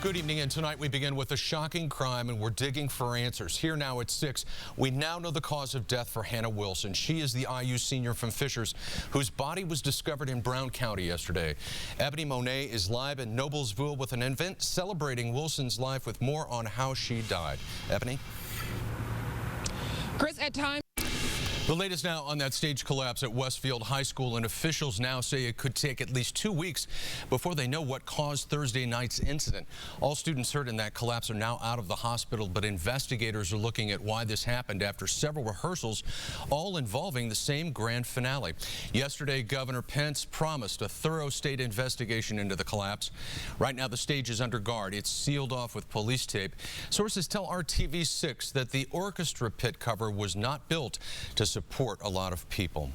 Good evening, and tonight we begin with a shocking crime, and we're digging for answers. Here now at 6, we now know the cause of death for Hannah Wilson. She is the IU senior from Fishers, whose body was discovered in Brown County yesterday. Ebony Monet is live in Noblesville with an event celebrating Wilson's life with more on how she died. Ebony? Chris, at times. The latest now on that stage collapse at Westfield High School, and officials now say it could take at least 2 weeks before they know what caused Thursday night's incident. All students hurt in that collapse are now out of the hospital, but investigators are looking at why this happened after several rehearsals, all involving the same grand finale. Yesterday, Governor Pence promised a thorough state investigation into the collapse. Right now, the stage is under guard. It's sealed off with police tape. Sources tell RTV6 that the orchestra pit cover was not built to support a lot of people.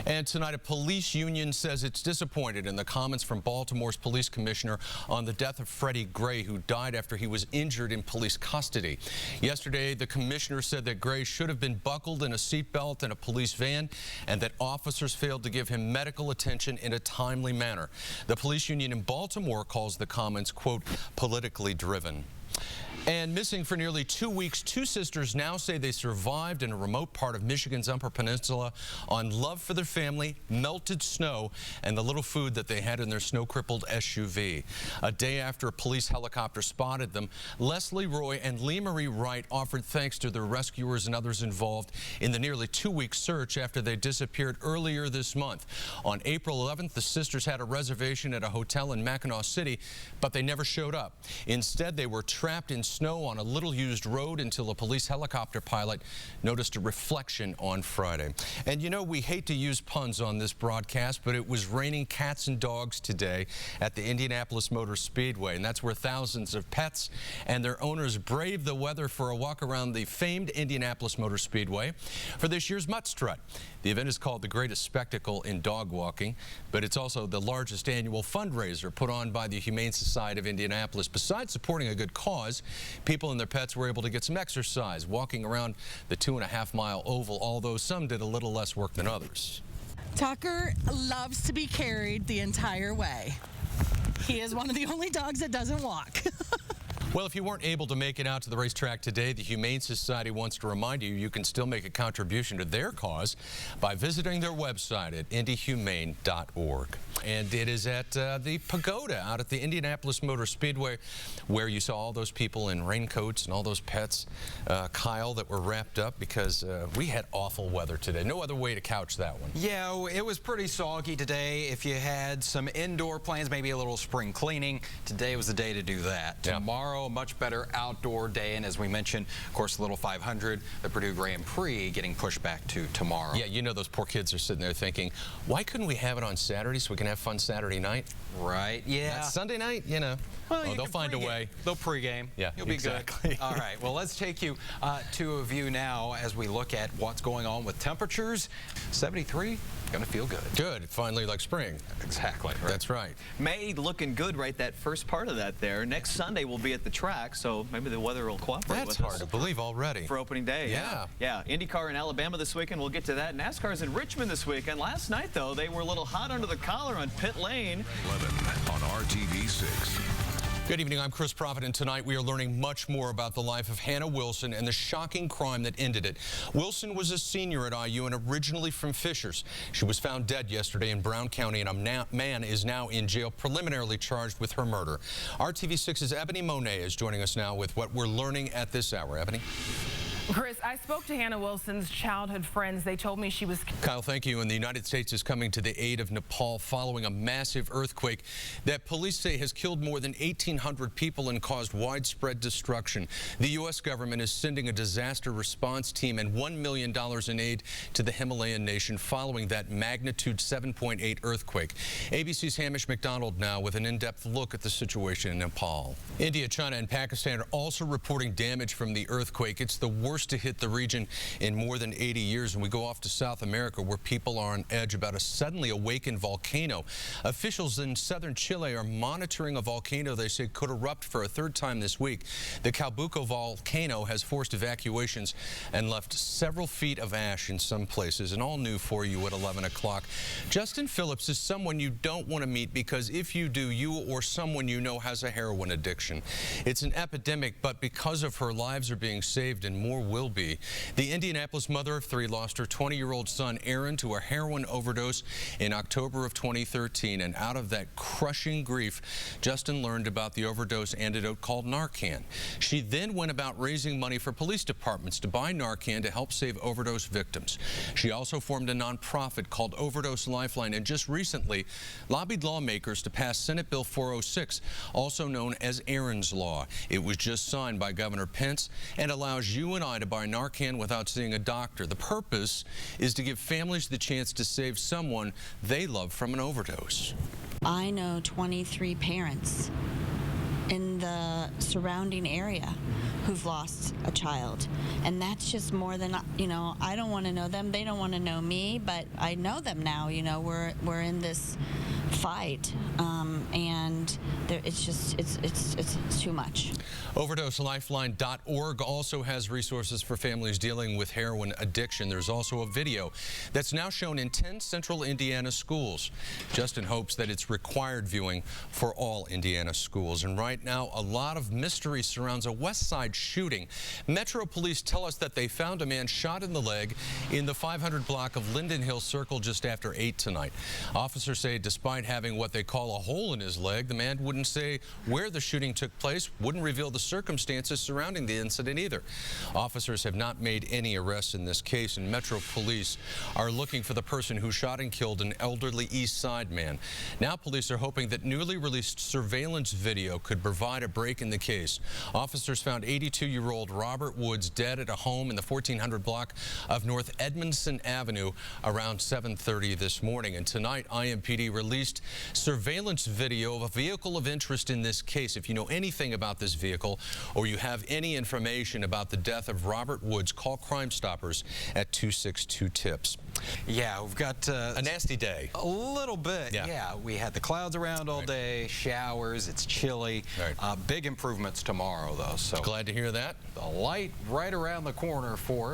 And tonight, a police union says it's disappointed in the comments from Baltimore's police commissioner on the death of Freddie Gray, who died after he was injured in police custody. Yesterday, the commissioner said that Gray should have been buckled in a seatbelt in a police van and that officers failed to give him medical attention in a timely manner. The police union in Baltimore calls the comments, quote, politically driven. And missing for nearly 2 weeks, two sisters now say they survived in a remote part of Michigan's Upper Peninsula on love for their family, melted snow, and the little food that they had in their snow-crippled SUV. A day after a police helicopter spotted them, Leslie Roy and Lee Marie Wright offered thanks to their rescuers and others involved in the nearly 2-week search after they disappeared earlier this month. On April 11th, the sisters had a reservation at a hotel in Mackinac City, but they never showed up. Instead, they were trapped in snow on a little-used road until a police helicopter pilot noticed a reflection on Friday. And you know, we hate to use puns on this broadcast, but it was raining cats and dogs today at the Indianapolis Motor Speedway, and that's where thousands of pets and their owners braved the weather for a walk around the famed Indianapolis Motor Speedway for this year's Mutt Strut. The event is called the greatest spectacle in dog walking, but it's also the largest annual fundraiser put on by the Humane Society of Indianapolis. Besides supporting a good cause, people and their pets were able to get some exercise walking around the 2.5-mile oval, although some did a little less work than others. Tucker loves to be carried the entire way. He is one of the only dogs that doesn't walk. Well, if you weren't able to make it out to the racetrack today, the Humane Society wants to remind you you can still make a contribution to their cause by visiting their website at indyhumane.org. And it is at the pagoda out at the Indianapolis Motor Speedway where you saw all those people in raincoats and all those pets, Kyle, that were wrapped up because we had awful weather today. No other way to couch that one. Yeah, it was pretty soggy today. If you had some indoor plans, maybe a little spring cleaning, today was the day to do that. Yeah. Tomorrow, a much better outdoor day, and as we mentioned, of course, the Little 500, the Purdue Grand Prix getting pushed back to tomorrow. Yeah, you know those poor kids are sitting there thinking, why couldn't we have it on Saturday so we can have fun Saturday night? Right, yeah. Not Sunday night, you know. Well, they'll find a way. They'll pregame. Yeah, you'll be exactly. good. All right, well, let's take you to a view now as we look at what's going on with temperatures. 73, gonna feel good. Good, finally like spring. Exactly. Right. That's right. May looking good right that first part of that there. Next Sunday we'll be at the track, so maybe the weather will cooperate That's with hard us to believe already. for opening day. Yeah. Yeah. IndyCar in Alabama this weekend. We'll get to that. NASCAR's in Richmond this weekend. Last night, though, they were a little hot under the collar on pit lane. 11 on RTV6. Good evening, I'm Chris Proffitt, and tonight we are learning much more about the life of Hannah Wilson and the shocking crime that ended it. Wilson was a senior at IU and originally from Fishers. She was found dead yesterday in Brown County, and a man is now in jail preliminarily charged with her murder. RTV6's Ebony Monet is joining us now with what we're learning at this hour. Ebony? Chris, I spoke to Hannah Wilson's childhood friends. They told me she was... Kyle, thank you. And the United States is coming to the aid of Nepal following a massive earthquake that police say has killed more than 1,800 people and caused widespread destruction. The U.S. government is sending a disaster response team and $1 million in aid to the Himalayan nation following that magnitude 7.8 earthquake. ABC's Hamish McDonald now with an in-depth look at the situation in Nepal. India, China, and Pakistan are also reporting damage from the earthquake. It's the worst worst to hit the region in more than 80 years. And we go off to South America, where people are on edge about a suddenly awakened volcano. Officials in southern Chile are monitoring a volcano they say could erupt for a third time this week. The Calbuco volcano has forced evacuations and left several feet of ash in some places. And all new for you at 11 o'clock. Justin Phillips is someone you don't want to meet, because if you do, you or someone you know has a heroin addiction. It's an epidemic, but because of her, lives are being saved and more will be. The Indianapolis mother of 3 lost her 20-year-old son, Aaron, to a heroin overdose in October of 2013. And out of that crushing grief, Justin learned about the overdose antidote called Narcan. She then went about raising money for police departments to buy Narcan to help save overdose victims. She also formed a nonprofit called Overdose Lifeline, and just recently lobbied lawmakers to pass Senate Bill 406, also known as Aaron's Law. It was just signed by Governor Pence and allows you and I to buy Narcan without seeing a doctor. The purpose is to give families the chance to save someone they love from an overdose. I know 23 parents in the surrounding area who've lost a child, and that's just more than, you know, I don't want to know them, they don't want to know me, but I know them now. You know, we're in this fight, and it's too much. OverdoseLifeline.org also has resources for families dealing with heroin addiction. There's also a video that's now shown in 10 central Indiana schools. Justin hopes that it's required viewing for all Indiana schools. And right now, a lot of mystery surrounds a West Side shooting. Metro Police tell us that they found a man shot in the leg in the 500 block of Linden Hill Circle just after 8 tonight. Officers say despite having what they call a hole in his leg, the man wouldn't say where the shooting took place, wouldn't reveal the circumstances surrounding the incident either. Officers have not made any arrests in this case, and Metro Police are looking for the person who shot and killed an elderly East Side man. Now police are hoping that newly released surveillance video could provide a break in the case. Officers found 82-year-old Robert Woods dead at a home in the 1400 block of North Edmondson Avenue around 7:30 this morning. And tonight, IMPD released surveillance video of a vehicle of interest in this case. If you know anything about this vehicle or you have any information about the death of Robert Woods, call Crime Stoppers at 262-TIPS. Yeah, we've got a nasty day. A little bit. Yeah. We had the clouds around all day, showers, it's chilly. Right. Big improvements tomorrow, though. So glad to hear that. The light right around the corner for us.